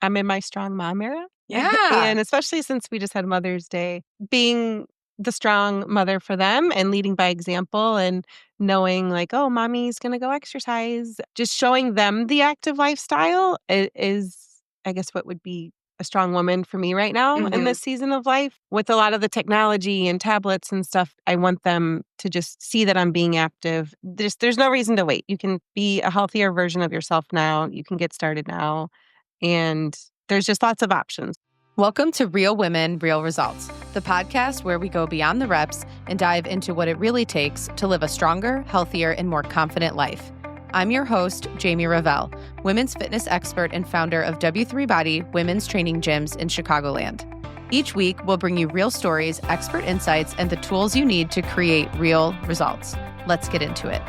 I'm in my strong mom era. Yeah. And especially since we just had Mother's Day, being the strong mother for them and leading by example and knowing like, oh, mommy's going to go exercise, just showing them the active lifestyle is, I guess, what would be a strong woman for me right now in this season of life. With a lot of the technology and tablets and stuff, I want them to just see that I'm being active. There's no reason to wait. You can be a healthier version of yourself now. You can get started now. And there's just lots of options. Welcome to Real Women, Real Results, the podcast where we go beyond the reps and dive into what it really takes to live a stronger, healthier, and more confident life. I'm your host, Jamie Revelle, women's fitness expert and founder of 𝙑𝙣𝙤𝙮 women's training gyms in Chicagoland. Each week, we'll bring you real stories, expert insights, and the tools you need to create real results. Let's get into it.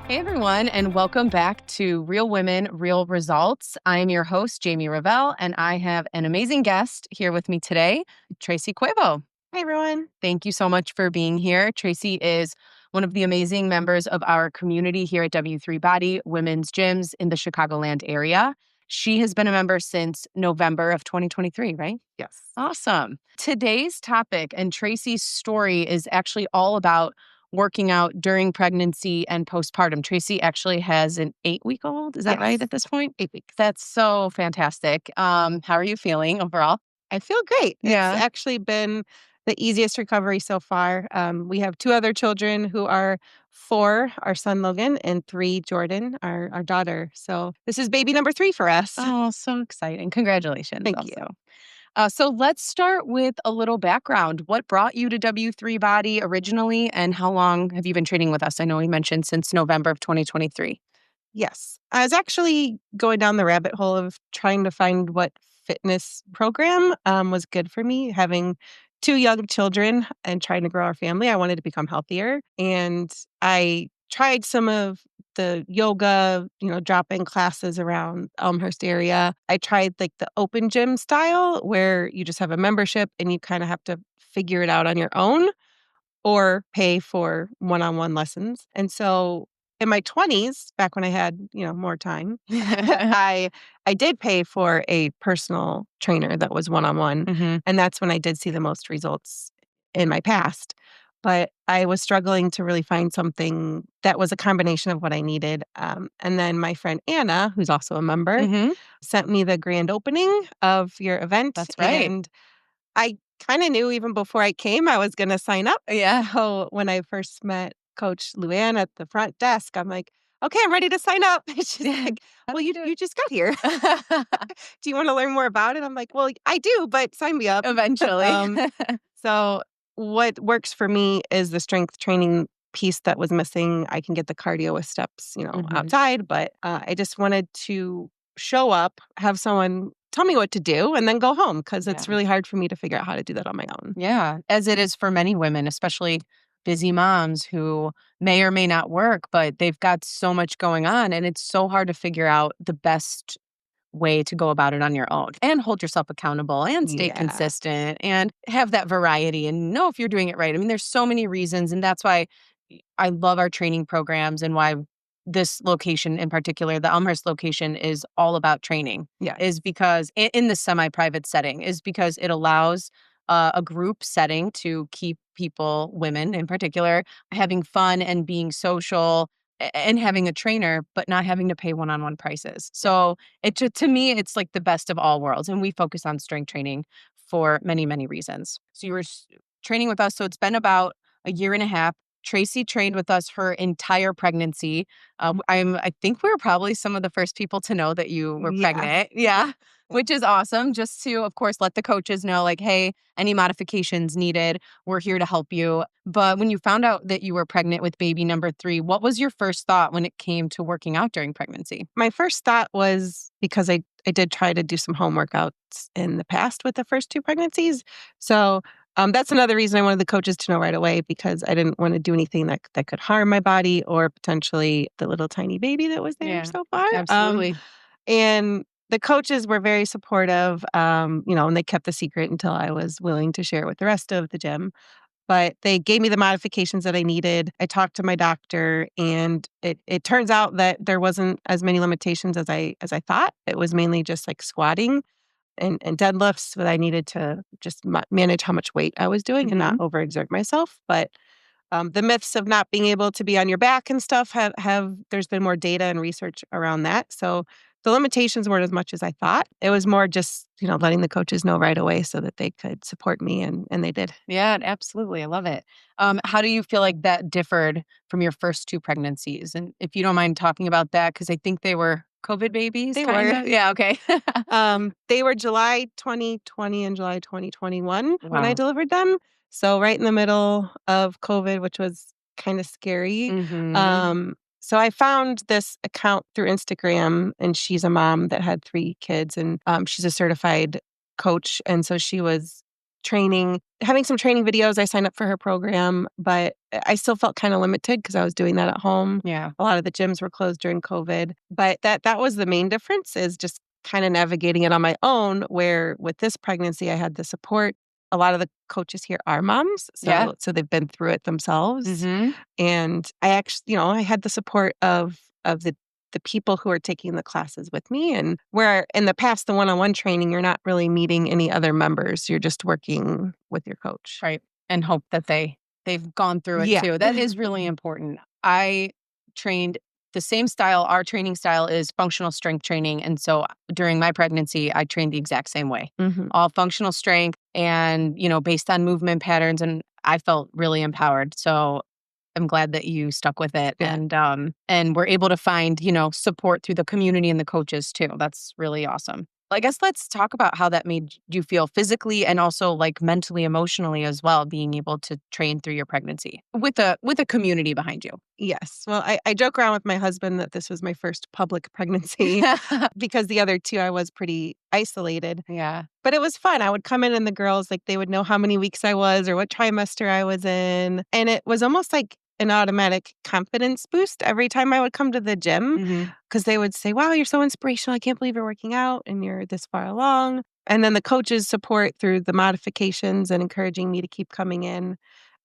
Hey everyone, and welcome back to Real Women, Real Results. I'm your host, Jamie Revelle, and I have an amazing guest here with me today, Tracy Cuevo. Hi, everyone. Thank you so much for being here. Tracy is one of the amazing members of our community here at 𝙑𝙣𝙬𝙮 Women's Gyms in the Chicagoland area. She has been a member since November of 2023, right? Yes. Awesome. Today's topic and Tracy's story is actually all about working out during pregnancy and postpartum. Tracy actually has an 8-week-old. Is that right at this point? 8 weeks. That's so fantastic. How are you feeling overall? I feel great. Yeah. It's actually been the easiest recovery so far. We have 2 other children who are 4, our son Logan, and 3, Jordan, our daughter. So this is baby number 3 for us. Oh, so exciting. Congratulations. Thank also. you. So let's start with a little background. What brought you to 𝙑𝙑𝙬𝙯 originally, and how long have you been training with us? I know you mentioned since November of 2023. Yes. I was actually going down the rabbit hole of trying to find what fitness program was good for me. Having 2 young children and trying to grow our family, I wanted to become healthier. And I tried some of the yoga, drop-in classes around Elmhurst area. I tried like the open gym style where you just have a membership and you kind of have to figure it out on your own or pay for one-on-one lessons. And so in my 20s, back when I had, more time, I did pay for a personal trainer that was one-on-one. And that's when I did see the most results in my past. But I was struggling to really find something that was a combination of what I needed. And then my friend Anna, who's also a member, sent me the grand opening of your event. That's right. And I kind of knew even before I came, I was going to sign up. Yeah. So when I first met Coach Luann at the front desk, I'm like, okay, I'm ready to sign up. She's like, well, you just got here. Do you want to learn more about it? I'm like, well, I do, but sign me up. Eventually. So what works for me is the strength training piece that was missing. I can get the cardio with steps, outside, but I just wanted to show up, have someone tell me what to do, and then go home because it's really hard for me to figure out how to do that on my own. Yeah, as it is for many women, especially busy moms who may or may not work, but they've got so much going on, and it's so hard to figure out the best way to go about it on your own and hold yourself accountable and stay consistent and have that variety and know if you're doing it right. I mean, there's so many reasons, and that's why I love our training programs and why this location in particular, the Elmhurst location, is all about training. Yeah. Is because in the semi-private setting is because it allows a group setting to keep people, women in particular, having fun and being social and having a trainer, but not having to pay one-on-one prices. So to me, it's like the best of all worlds. And we focus on strength training for many, many reasons. So you were training with us. So it's been about a year and a half. Tracy trained with us her entire pregnancy. I think we were probably some of the first people to know that you were pregnant. Yeah. Which is awesome. Just to, of course, let the coaches know, like, hey, any modifications needed, we're here to help you. But when you found out that you were pregnant with baby number 3, what was your first thought when it came to working out during pregnancy? My first thought was, because I did try to do some home workouts in the past with the first 2 pregnancies. So that's another reason I wanted the coaches to know right away, because I didn't want to do anything that could harm my body or potentially the little tiny baby that was there so far. Absolutely. And the coaches were very supportive, and they kept the secret until I was willing to share it with the rest of the gym. but they gave me the modifications that I needed. I talked to my doctor, and it turns out that there wasn't as many limitations as I thought. It was mainly just like squatting and deadlifts, but I needed to just manage how much weight I was doing and not overexert myself. But the myths of not being able to be on your back and stuff have there's been more data and research around that. So the limitations weren't as much as I thought. It was more just, letting the coaches know right away so that they could support me, and they did. Yeah, absolutely. I love it. How do you feel like that differed from your first two pregnancies? And if you don't mind talking about that, because I think they were COVID babies, They kind were. of. Yeah, okay. They were July 2020 and July 2021 when I Wow. delivered them. So right in the middle of COVID, which was kind of scary. Mm-hmm. So I found this account through Instagram, and she's a mom that had 3 kids, and she's a certified coach. And so she was having some training videos. I signed up for her program, but I still felt kind of limited because I was doing that at home. Yeah. A lot of the gyms were closed during COVID, but that was the main difference, is just kind of navigating it on my own, where with this pregnancy, I had the support. A lot of the coaches here are moms, Yeah. so they've been through it themselves. Mm-hmm. And I actually, I had the support of the people who are taking the classes with me. And where in the past, the one-on-one training, you're not really meeting any other members. You're just working with your coach. Right. And hope that they've gone through it Yeah. too. That is really important. I trained the same style. Our training style is functional strength training. And so during my pregnancy, I trained the exact same way. Mhm. All functional strength and, based on movement patterns. And I felt really empowered. So I'm glad that you stuck with it, Yeah. and we're able to find, support through the community and the coaches too. That's really awesome. I guess let's talk about how that made you feel physically and also like mentally, emotionally as well, being able to train through your pregnancy with a community behind you. Yes. Well, I joke around with my husband that this was my first public pregnancy because the other 2, I was pretty isolated. Yeah. But it was fun. I would come in, and the girls, like, they would know how many weeks I was or what trimester I was in. And it was almost like an automatic confidence boost every time I would come to the gym, Hmm. because they would say, "Wow, you're so inspirational. I can't believe you're working out and you're this far along." And then the coaches' support through the modifications and encouraging me to keep coming in.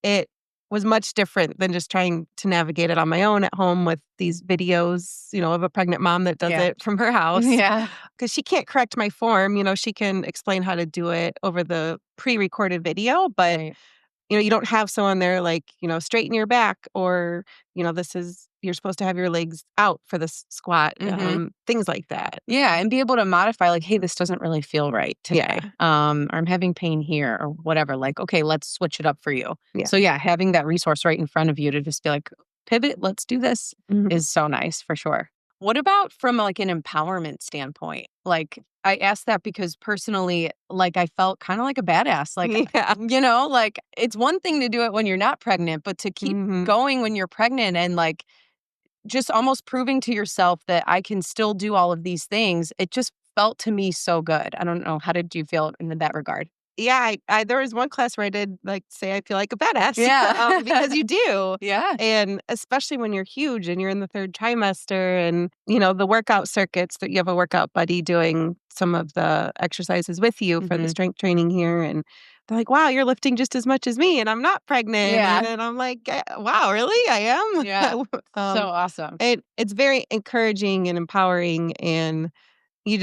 It was much different than just trying to navigate it on my own at home with these videos, of a pregnant mom that does Yeah. it from her house. Yeah. Because she can't correct my form. She can explain how to do it over the pre-recorded video, but Right. you don't have someone there like, straighten your back, or, you're supposed to have your legs out for this squat, Hmm. things like that. Yeah, and be able to modify like, hey, this doesn't really feel right Yeah. today. Or I'm having pain here or whatever. Like, okay, let's switch it up for you. Yeah. So yeah, having that resource right in front of you to just be like, pivot, let's do this Mhm. is so nice for sure. What about from like an empowerment standpoint? Like I asked that because personally, like I felt kind of like a badass. Like, Yeah. like it's one thing to do it when you're not pregnant, but to keep Mhm. going when you're pregnant and like just almost proving to yourself that I can still do all of these things, it just felt to me so good. I don't know. How did you feel in that regard? Yeah, I there was one class where I did, like, say I feel like a badass, because Yeah. you do. Yeah. And especially when you're huge and you're in the 3rd trimester, and, the workout circuits, that you have a workout buddy doing some of the exercises with you for the Hmm. strength training here, and they're like, "Wow, you're lifting just as much as me, and I'm not pregnant." Yeah. And I'm like, Wow, really? I Yeah. am?" So awesome. It's very encouraging and empowering, and you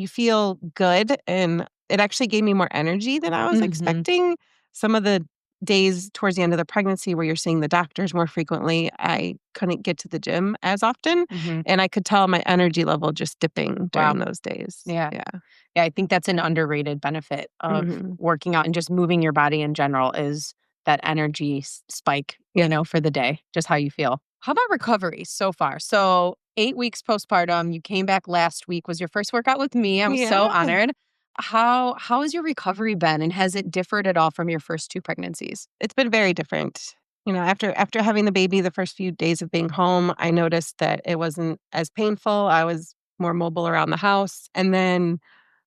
feel good, and it actually gave me more energy than I was Hmm. expecting. Some of the days towards the end of the pregnancy where you're seeing the doctors more frequently, I couldn't get to the gym as often, Hmm. and I could tell my energy level just dipping Wow. during those days. Yeah. Yeah. Yeah. I think that's an underrated benefit of Mhm. working out and just moving your body in general is that energy spike, Yeah. for the day, just how you feel. How about recovery so far? So 8 weeks postpartum, you came back last week, was your first workout with me. I was so Yeah. honored. How has your recovery been and has it differed at all from your first two pregnancies? It's been very different. After having the baby, the first few days of being home, I noticed that it wasn't as painful. I was more mobile around the house. And then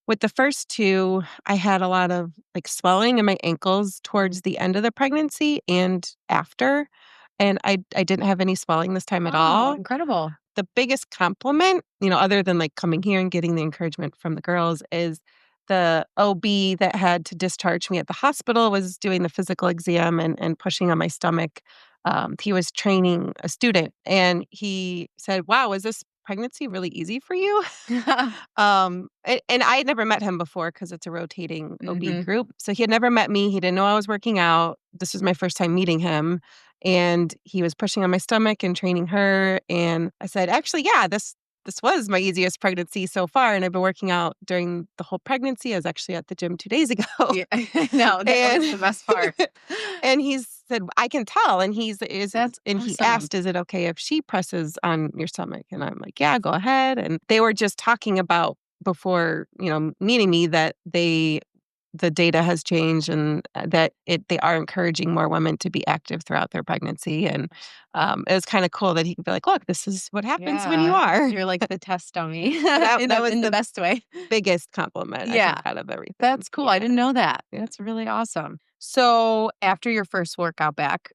with the first 2, I had a lot of, like, swelling in my ankles towards the end of the pregnancy and after, and I didn't have any swelling this time at Oh, all. incredible. The biggest compliment, other than, like, coming here and getting the encouragement from the girls, is the OB that had to discharge me at the hospital was doing the physical exam and pushing on my stomach. He was training a student and he said, "Wow, is this pregnancy really easy for you?" And I had never met him before because it's a rotating OB Mhm. group. So he had never met me. He didn't know I was working out. This was my first time meeting him. And he was pushing on my stomach and training her. And I said, actually, yeah, this was my easiest pregnancy so far. And I've been working out during the whole pregnancy. I was actually at the gym 2 days ago. Yeah, I know, that was And the best part. and he said, I can tell. And That's he awesome. asked, is it okay if she presses on your stomach? And I'm like, yeah, go ahead. And they were just talking about before, meeting me that the data has changed and that they are encouraging more women to be active throughout their pregnancy. And it was kind of cool that he could be like, look, this is what happens when you Yeah, are. you're like the test dummy that in that was the the best way. biggest compliment I think Yeah, out of everything. that's cool, I Yeah. didn't know that. Yeah. That's really awesome. So, after your first workout back,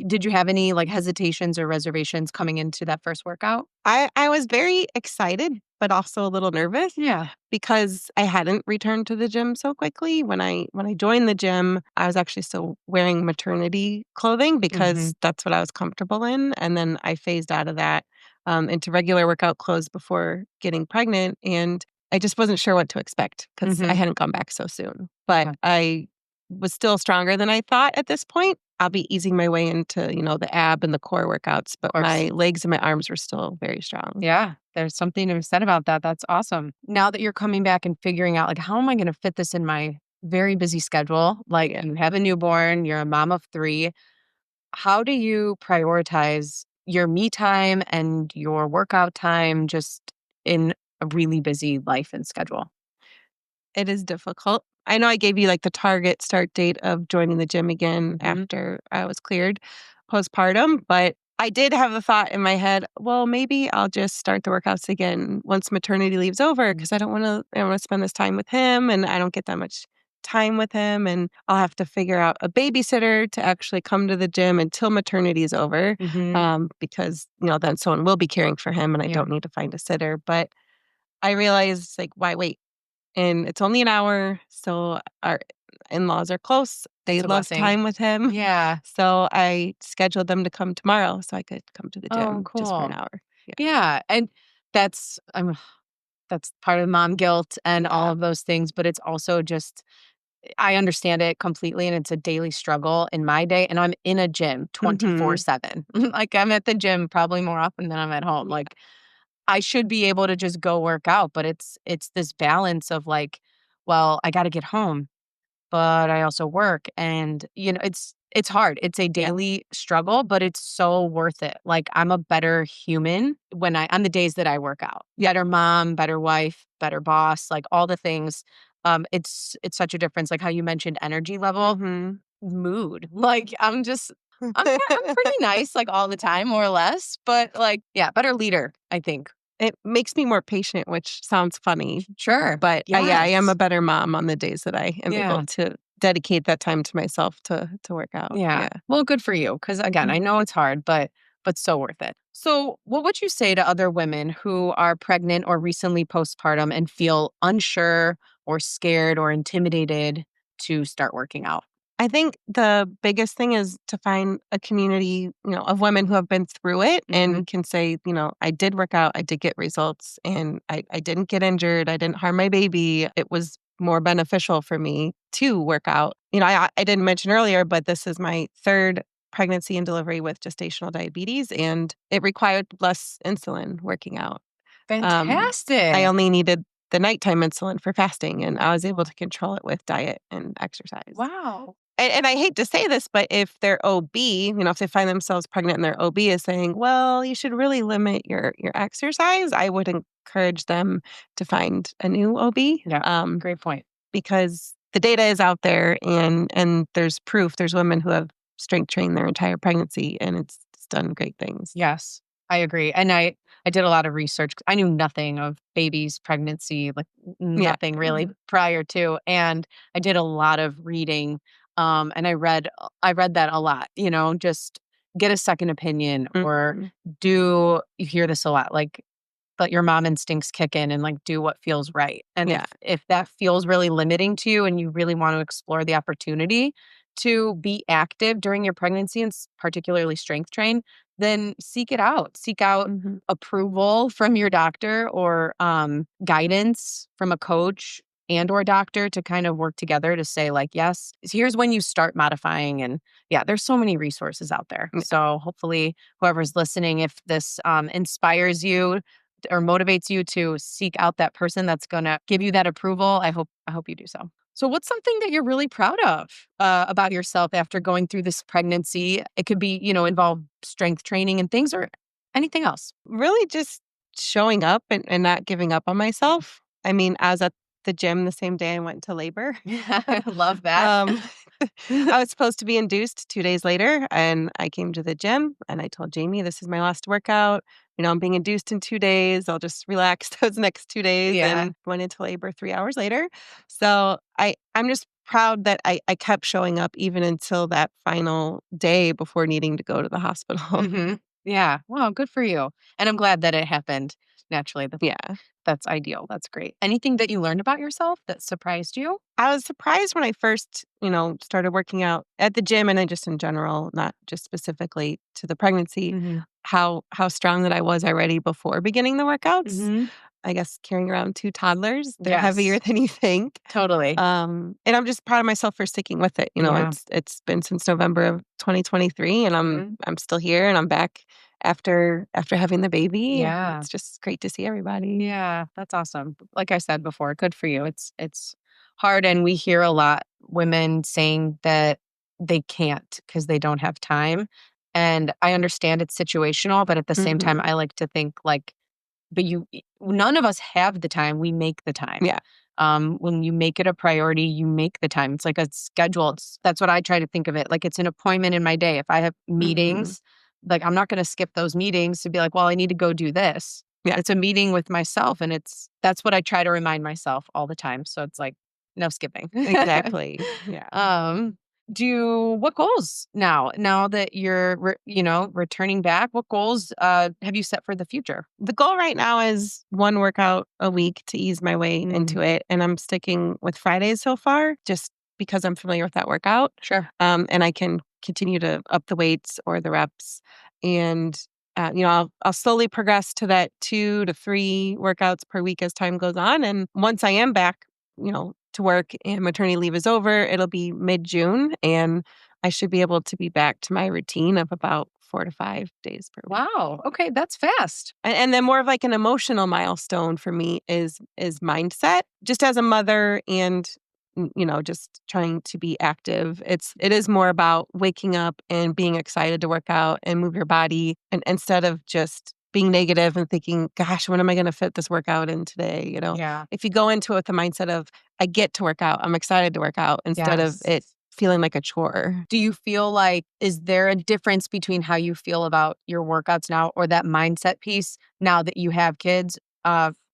did you have any, like, hesitations or reservations coming into that first workout? I was very excited, but also a little nervous Yeah. because I hadn't returned to the gym so quickly. When I joined the gym, I was actually still wearing maternity clothing because Mhm, that's what I was comfortable in, and then I phased out of that into regular workout clothes before getting pregnant, and I just wasn't sure what to expect because I mhm. hadn't gone back so soon. But Okay, I was still stronger than I thought at this point. I'll be easing my way into, the ab and the core workouts, of but course. my legs and my arms were still very strong. Yeah, there's something to be said about that, that's awesome. Now that you're coming back and figuring out, like, how am I gonna fit this in my very busy schedule? Like, Yeah. you have a newborn, you're a mom of 3. How do you prioritize your me time and your workout time just in a really busy life and schedule? It is difficult. I know I gave you, like, the target start date of joining the gym again Mhm, after I was cleared postpartum, but I did have the thought in my head, "Well, maybe I'll just start the workouts again once maternity leave's over mm, because I wanna spend this time with him, and I don't get that much time with him, and I'll have to figure out a babysitter to actually come to the gym until maternity is over, mhm, because, then someone will be caring for him, and I yeah, don't need to find a sitter." But I realized, like, why wait? And it's only an hour, so our in-laws are close. They it's a love blessing. time with him. Yeah. So I scheduled them to come tomorrow so I could come to the Oh, gym just for an cool. hour. Yeah. Yeah, and that's that's part of mom guilt and all Yeah. of those things, but it's also just I understand it completely, and it's a daily struggle in my day, and I'm in a gym Mhm. 24/7. Like, I'm at the gym probably more often than I'm at home. Yeah. Like, I should be able to just go work out, but it's this balance of, like, well, I gotta get home, but I also work, and, it's hard. It's a Yeah. daily struggle, but it's so worth it. Like, I'm a better human on the days that I work out. Yeah. Better mom, better wife, better boss, like, all the things. It's such a difference, like how you mentioned energy level, Mhm. mood. Like, I'm pretty nice, like, all the time, more or less, but, like, yeah, better leader, I think. It makes me more patient, which sounds funny, Sure. but, yeah, I am a Yes. better mom on the days that I am able Yeah. to dedicate that time to myself to work out. Yeah. Yeah. Well, good for you. Because again, I Mhm. know it's hard, but so worth it. So, what would you say to other women who are pregnant or recently postpartum and feel unsure or scared or intimidated to start working out? I think the biggest thing is to find a community, of women who have been through it and Mhm. can say, I did work out, I did get results, and I didn't get injured, I didn't harm my baby. It was more beneficial for me to work out. I didn't mention earlier, but this is my third pregnancy and delivery with gestational diabetes, and it required less insulin working out. Um, I Fantastic. only needed the nighttime insulin for fasting, and I was able to control it with diet and exercise. Wow. And I hate to say this, but if their OB, if they find themselves pregnant and their OB is saying, "Well, you should really limit your exercise," I would encourage them to find a new OB, Yeah. Great point. because the data is out there and there's proof. There's women who have strength trained their entire pregnancy, and it's done great things. Yes, I agree, and I did a lot of research. I knew nothing of babies' pregnancy, like, Yeah. nothing really prior to, and I did a lot of reading, and I read that a lot, just get a second opinion or Mhm. you hear this a lot, like, let your mom instincts kick in and like do what feels right. And Yeah. if that feels really limiting to you and you really want to explore the opportunity to be active during your pregnancy and particularly strength train, then seek it out. Seek out Mhm. approval from your doctor or guidance from a coach and or doctor to kind of work together to say like, yes, here's when you start modifying. And yeah, there's so many resources out there. Yeah. So hopefully whoever's listening, if this inspires you or motivates you to seek out that person that's going to give you that approval, I hope you do so. So what's something that you're really proud of about yourself after going through this pregnancy? It could be, involve strength training and things or anything else. Really just showing up and not giving up on myself. I mean, I was at the gym the same day I went into labor. I love that. Um, I was supposed to be induced 2 days later, and I came to the gym, and I told Jamie, "This is my last workout. I'm being induced in 2 days. I'll just relax those next 2 days," Yeah. and went into labor 3 hours later. So I'm just proud that I kept showing up even until that final day before needing to go to the hospital. hmm Yeah. Wow. Good for you. And I'm glad that it happened naturally. Yeah. That's ideal. That's great. Anything that you learned about yourself that surprised you? I was surprised when I first, started working out at the gym and then just in general, not just specifically to the pregnancy, hmm how strong that I was already before beginning the workouts. hmm I guess carrying around 2 toddlers, they're heavier Yes. than you think. Totally. And I'm just proud of myself for sticking with it. Yeah. It's been since November of 2023 and hmm I'm still here and I'm back after having the baby. Yeah. It's just great to see everybody. Yeah, that's awesome. Like I said before, good for you. It's hard and we hear a lot women saying that they can't because they don't have time. And I understand it's situational, but at the same time Mhm. I like to think like but none of us have the time, we make the time. Yeah. When you make it a priority, you make the time. It's like a schedule. That's what I try to think of it. Like it's an appointment in my day. If I have Mhm. meetings, like I'm not going to skip those meetings to be like, well, I need to go do this. Yeah. It's a meeting with myself, and that's what I try to remind myself all the time. So it's like no skipping. Exactly. Yeah. um, what goals now that you're returning back? What goals have you set for the future? The goal right now is 1 workout a week to ease my way Mm, into it, and I'm sticking with Fridays so far just because I'm familiar with that workout, sure. and I can continue to up the weights or the reps, and, I'll slowly progress to that 2 to 3 workouts per week as time goes on, and once I am back, to work and maternity leave is over, it'll be mid-June, and I should be able to be back to my routine of about 4 to 5 days per week. Wow. Okay, that's fast. And then more of like an emotional milestone for me is mindset. Just as a mother and just trying to be active. It is more about waking up and being excited to work out and move your body and instead of just being negative and thinking, gosh, when am I going to fit this workout in today? Yeah. If you go into it with the mindset of I get to work out, I'm excited to work out instead of Yes. it feeling like a chore. Do you feel like is there a difference between how you feel about your workouts now or that mindset piece now that you have kids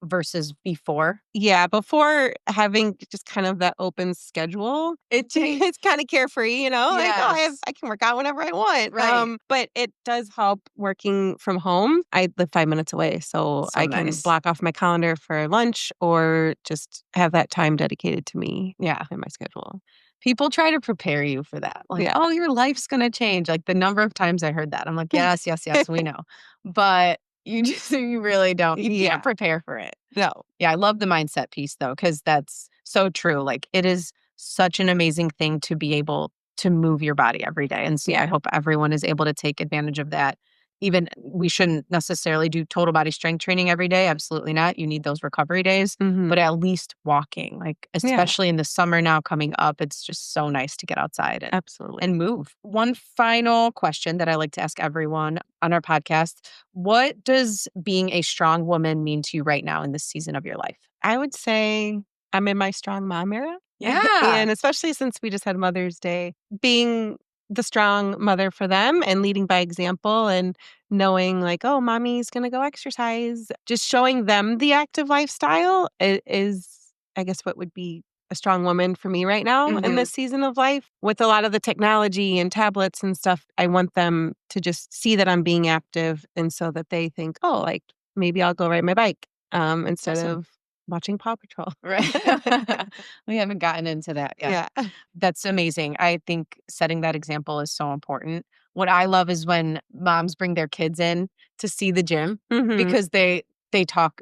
versus before? Yeah, before having just kind of that open schedule, it's kind of carefree, like, oh, Yes. I can work out whenever I want. Right. But it does help working from home. I live 5 minutes away, so So I can nice. block off my calendar for lunch or just have that time dedicated to me Yeah. in my schedule. People try to prepare you for that. Like, Yeah. oh, your life's going to change. Like the number of times I heard that. I'm like, yes, yes, yes, we know. But you really don't. You can't Yeah. prepare for it. No. Yeah, I love the mindset piece though, because that's so true. Like it is such an amazing thing to be able to move your body every day. And so I Yeah. hope everyone is able to take advantage of that. Even we shouldn't necessarily do total body strength training every day. Absolutely not. You need those recovery days, Hmm. but at least walking, like Yeah. especially in the summer now coming up, it's just so nice to get outside Absolutely. and move. One final question that I like to ask everyone on our podcast. What does being a strong woman mean to you right now in this season of your life? I would say I'm in my strong mom era. Yeah. And especially since we just had Mother's Day, being the strong mother for them and leading by example and knowing like, oh, mommy's going to go exercise, just showing them the active lifestyle is, I guess, what would be a strong woman for me right now in Mhm. this season of life. With a lot of the technology and tablets and stuff, I want them to just see that I'm being active and so that they think, oh, like, maybe I'll go ride my bike instead Awesome. of watching Paw Patrol. Right. We haven't gotten into that yet. Yeah. That's amazing. I think setting that example is so important. What I love is when moms bring their kids in to see the gym Mhm. because they talk,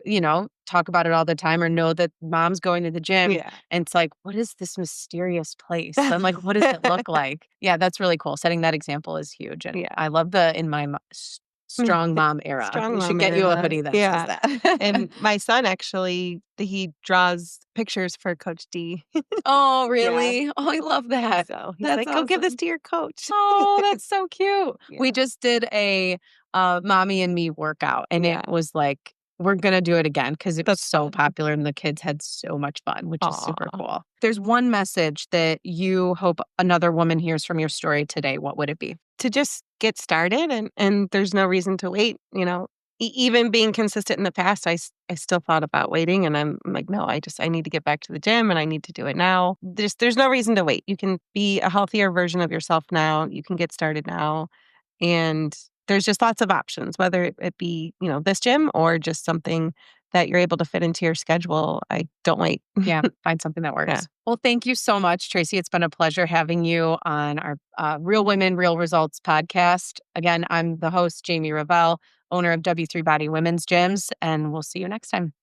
talk about it all the time or know that mom's going to the gym Yeah. and it's like, what is this mysterious place? And like, what does it look like? Yeah, that's really cool. Setting that example is huge. And Yeah. I love the in my strong mom era. Strong We should mom get you a era. hoodie that says Yeah. that. And my son actually, he draws pictures for Coach D. Oh, Yeah. really? Oh, I love that. So he's That's like, "Go give this awesome. to your coach." Oh, that's so cute. Yeah. We just did a mommy and me workout, and it Yeah. was like, we're gonna do it again because it was That's so fun. popular and the kids had so much fun, which is super Aw. cool. There's one message that you hope another woman hears from your story today. What would it be? To just get started and there's no reason to wait, even being consistent in the past, I still thought about waiting and I'm like, no, I need to get back to the gym and I need to do it now. There's no reason to wait. You can be a healthier version of yourself now. You can get started now. And there's just lots of options, whether it be, this gym or just something that you're able to fit into your schedule. I don't wait. Yeah, find something that Yeah. works. Well, thank you so much, Tracy. It's been a pleasure having you on our Real Women, Real Results podcast. Again, I'm the host, Jamie Revelle, owner of W3 Body Women's Gyms, and we'll see you next time.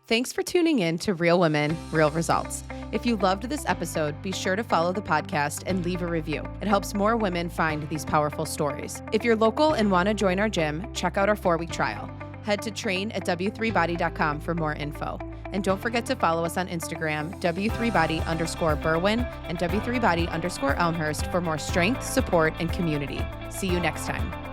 Thanks for tuning in to Real Women, Real Results. If you loved this episode, be sure to follow the podcast and leave a review. It helps more women find these powerful stories. If you're local and want to join our gym, check out our 4-week trial. Head to train@w3body.com for more info. And don't forget to follow us on Instagram, w3body_Berwyn and w3body_Elmhurst for more strength, support, and community. See you next time.